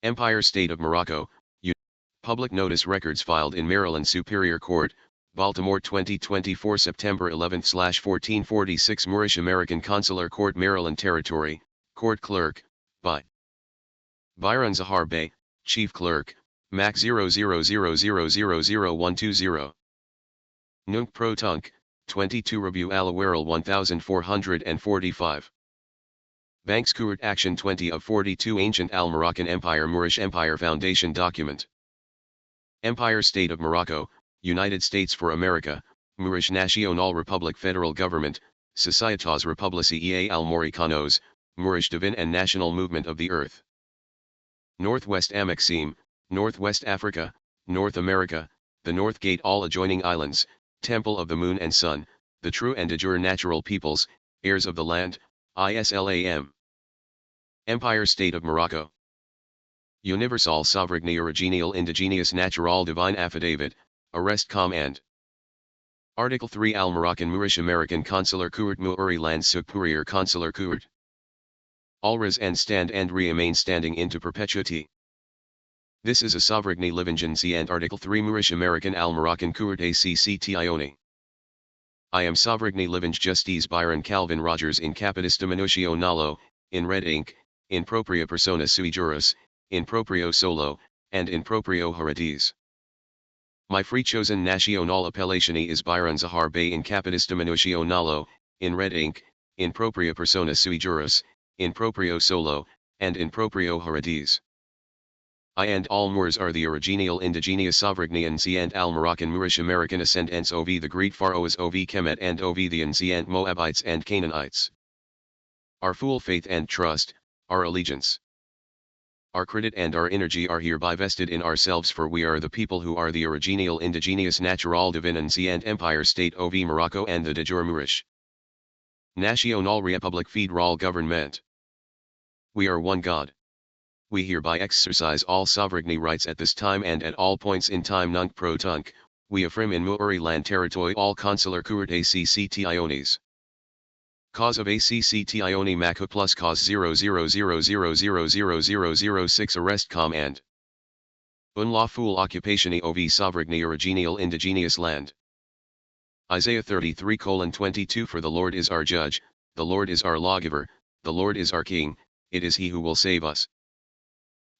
Empire State of Morocco, Public Notice Records filed in Maryland Superior Court, Baltimore 2024 September 11/1446 Moorish American Consular Court Maryland Territory, Court Clerk, by BYRON Zahar Bey, Chief Clerk, mac000000120. Nunc pro tunc, 22 Rabu al-awarel 1445. Banks Kourte Action 20 of 42 Ancient Al-Moroccan Empire Moorish Empire Foundation Document. Empire State of Morocco, United States for America, Moorish National Republic Federal Government, Societas Republicae al-Moroccanos, Moorish Divine and National Movement of the Earth. Northwest Amaxim, Northwest Africa, North America, the North Gate all adjoining islands, Temple of the Moon and Sun, the true and de jure natural peoples, heirs of the land, Islam. Empire State of Morocco. Universal Sovereigne Original Indigenous Natural Divine Affidavit, Arrest Kommande. Article 3 Al-Moroccan Moorish American Consular Kourte Moori Land Superior Consular Kourte. Always and stand and remain standing into perpetuity. This is a sovereignty livingency and Article 3 Moorish American Al-Moroccan Kourte Actione. I am sovereignty livinge Justice BYRON CALVIN RODGERS in capitis diminutio nolo, in red ink, in propria persona sui juris, in proprio solo, and in proprio juris. My free chosen national appellation is BYRON Zahar Bey in capitis diminutio nolo, in red ink, in propria persona sui juris, in proprio solo, and in proprio juris. I and all Moors are the original indigenous sovereignty and Al-Moroccan Moorish American ascendants of the great Pharaohs of Kemet and of the ancient Moabites and Canaanites. Our full faith and trust, our allegiance, our credit and our energy are hereby vested in ourselves, for we are the people who are the original indigenous natural divine and Empire State of Morocco and the de jure Moorish National Republic Federal Government. We are one God. We hereby exercise all sovereignty rights at this time and at all points in time nunc pro tunc, we affirm in Moori land territory all consular Kourte Actions. Cause of Actions Mac plus cause 000000006 Arrest Kommande. Unlawful occupation of sovereignty original indigenous land. Isaiah 33:22 For the Lord is our judge, the Lord is our lawgiver, the Lord is our king, it is he who will save us.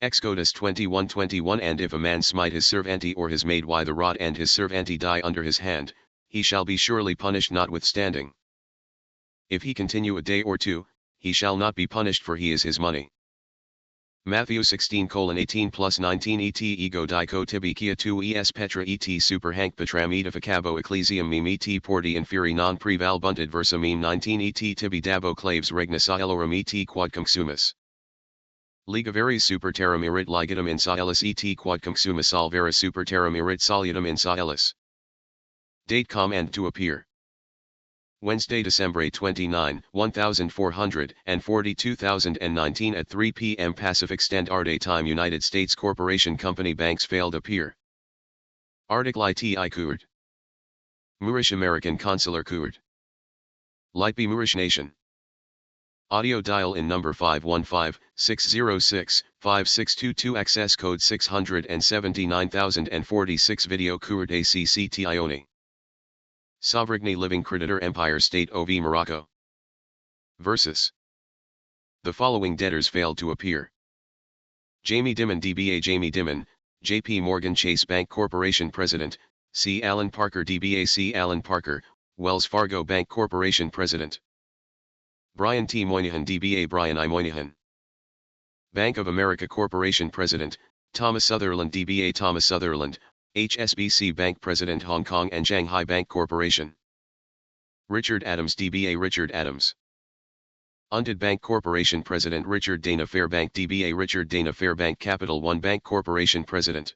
Exodus 21:21 And if a man smite his servant or his maid with the rod and his servant die under his hand, he shall be surely punished notwithstanding. If he continue a day or two, he shall not be punished, for he is his money. Matthew 16:18 plus 19 et ego dico tibicia tu es petra et super hanc petram edificabo ecclesiam meme et porti inferi non preval bunted versa meme 19 et tibi dabo claves regnis aelorum et quod consumus. Ligaveris super terram irit ligatum in saelis et quod consumus salvera super terram irit salutum in saelis. Date Kommande to appear. Wednesday, December 29, 1442 at 3 p.m. Pacific Standard Time. United States Corporation Company Banks failed appear. Article iti Kourte. Moorish American Consular Kourte. Light B Moorish Nation. Audio dial in number 515-606-5622 access code 679046 video Kourte Actions. Sovereignty living creditor Empire State of Morocco. Versus. The following debtors failed to appear. Jamie Dimon DBA Jamie Dimon, JP Morgan Chase Bank Corporation President, C. Alan Parker DBA C. Alan Parker, Wells Fargo Bank Corporation President. Brian T. Moynihan DBA Brian I. Moynihan. Bank of America Corporation President, Thomas Sutherland DBA Thomas Sutherland, HSBC Bank President Hong Kong and Shanghai Bank Corporation. Richard Adams DBA Richard Adams. Undid Bank Corporation President Richard Dana Fairbank DBA Richard Dana Fairbank Capital One Bank Corporation President.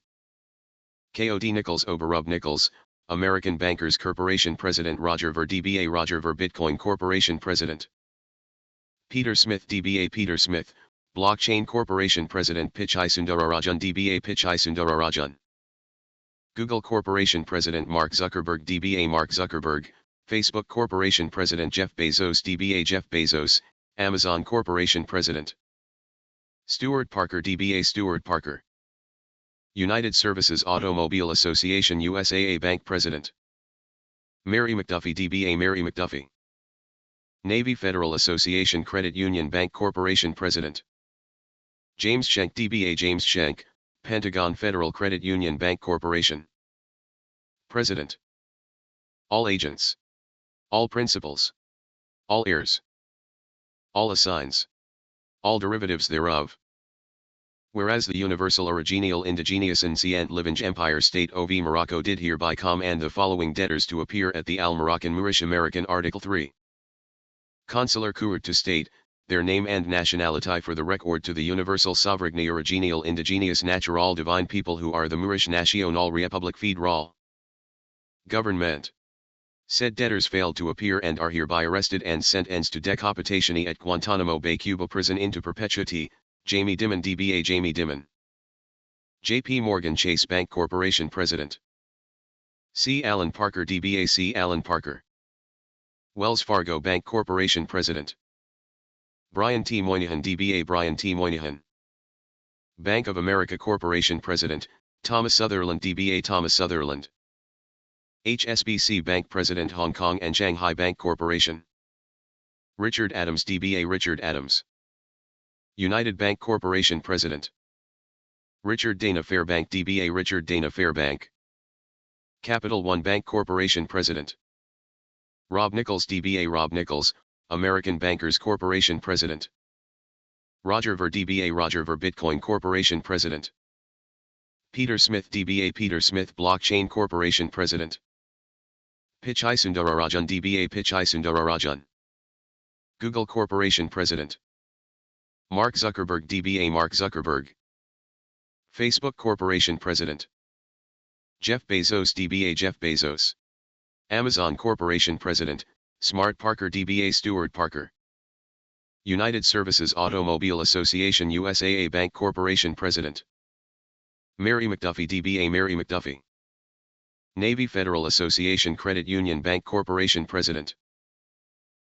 KOD Nichols Oberub Nichols, American Bankers Corporation President Roger Ver DBA Roger Ver Bitcoin Corporation President. Peter Smith DBA Peter Smith, Blockchain Corporation President Pichai Sundararajan DBA Pichai Sundararajan. Google Corporation President Mark Zuckerberg DBA Mark Zuckerberg, Facebook Corporation President Jeff Bezos DBA Jeff Bezos, Amazon Corporation President. Stewart Parker DBA Stewart Parker. United Services Automobile Association USAA Bank President. Mary McDuffie DBA Mary McDuffie. Navy Federal Association Credit Union Bank Corporation President. James Schenck DBA James Schenck, Pentagon Federal Credit Union Bank Corporation. President. All agents. All principals. All heirs. All assigns. All derivatives thereof. Whereas the Universal Original Indigenous Ancient Living Empire State of Morocco did hereby command the following debtors to appear at the Moroccan Moorish American Article 3. Consular kourte to state, their name and nationality for the record to the Universal Sovereigne Original Indigenous Natural Divine People who are the Moorish National Republic Federal Government. Said debtors failed to appear and are hereby arrested and sentenced to decapitation at Guantanamo Bay Cuba prison into perpetuity. Jamie Dimon DBA Jamie Dimon. J.P. Morgan Chase Bank Corporation President. C. Allen Parker DBA C. Allen Parker. Wells Fargo Bank Corporation President. Brian T. Moynihan DBA Brian T. Moynihan. Bank of America Corporation President, Thomas Sutherland DBA Thomas Sutherland. HSBC Bank President Hong Kong and Shanghai Bank Corporation. Richard Adams DBA Richard Adams. United Bank Corporation President. Richard Dana Fairbank DBA Richard Dana Fairbank. Capital One Bank Corporation President. Rob Nichols DBA Rob Nichols, American Bankers Corporation President. Roger Ver DBA Roger Ver Bitcoin Corporation President. Peter Smith DBA Peter Smith Blockchain Corporation President. Pichai Sundararajan DBA Pichai Sundararajan. Google Corporation President. Mark Zuckerberg DBA Mark Zuckerberg. Facebook Corporation President. Jeff Bezos DBA Jeff Bezos. Amazon Corporation President, Smart Parker DBA Stewart Parker. United Services Automobile Association USAA Bank Corporation President. Mary McDuffie DBA Mary McDuffie. Navy Federal Association Credit Union Bank Corporation President.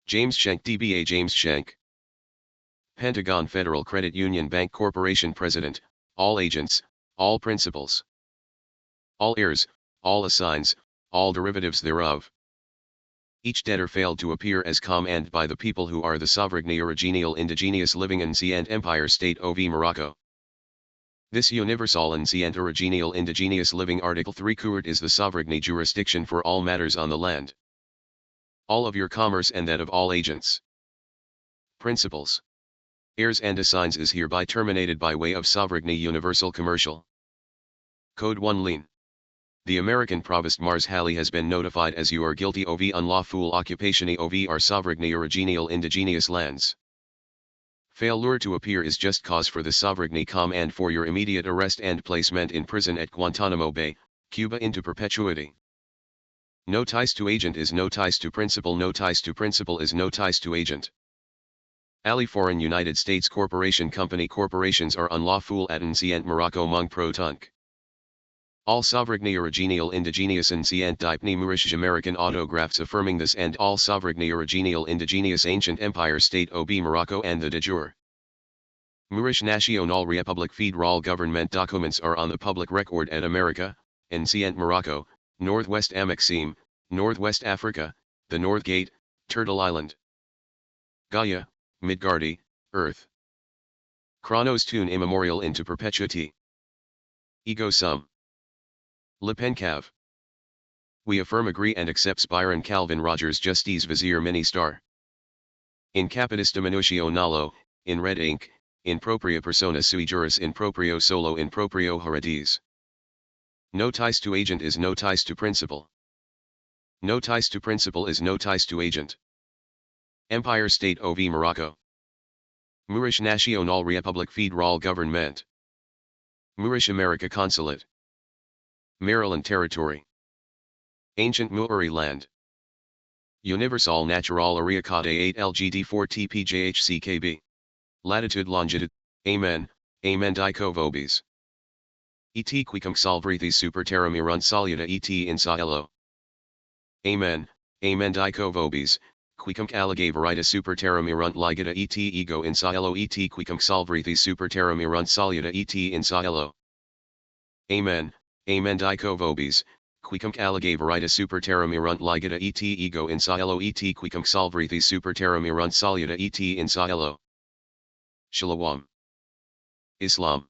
James Schenck DBA James Schenck. Pentagon Federal Credit Union Bank Corporation President, all agents, all principals. All heirs, all assigns, all derivatives thereof. Each debtor failed to appear as commanded by the people who are the sovereigne original indigenous living ancient empire state of Morocco. This universal ancient original indigenous living Article 3 kourte is the sovereigne jurisdiction for all matters on the land. All of your commerce and that of all agents. Principals. Heirs and assigns is hereby terminated by way of sovereigne universal commercial. Code 1 lien. The American Provost Mars Halley has been notified as you are guilty of unlawful occupation of our sovereigne original indigenous lands. Failure to appear is just cause for the sovereigne command for your immediate arrest and placement in prison at Guantanamo Bay, Cuba into perpetuity. No ties to agent is no ties to principal. No ties to principal is no ties to agent. Ali Foreign United States Corporation Company corporations are unlawful at ancient Morocco mung pro tunc. All sovereigne original indigenous ancient dipne Moorish American autographs affirming this and all sovereigne original indigenous ancient empire state ob Morocco and the de jure. Moorish National Republic Federal government documents are on the public record at America, ancient Morocco, Northwest Amaxim, Northwest Africa, the North Gate, Turtle Island. Gaia, Midgardi, Earth. Chronos tune immemorial into perpetuity. Ego sum. Le Pencav. We affirm agree and accepts BYRON CALVIN RODGERS Justice Vizier Mini Star. In capitis diminutio nolo, in red ink, in propria persona sui juris in proprio solo in proprio heredis. No ties to agent is no ties to principal. No ties to principal is no ties to agent. Empire State of Morocco. Moorish National Republic Federal Government. Moorish American Consulate. Maryland Territory. Ancient Moori Land. Universal Natural Ariacade 8 LGD 4 TPJHCKB. Latitude Longitude, Amen, Amen Dico Vobis. Et quicum salvrithis super terra mirant saluta et in saelo. Amen, Amen Dico Vobis, quicum alligave verita super terra mirunt ligata et ego in cielo et quicum salvrithi super terra mirunt saluta et in cielo. Amen, amen dico vobis, quicum alligave verita super terra mirunt ligata et ego in cielo et quicum salvrithi super terra mirunt saluta et in cielo. Shalom. Islam.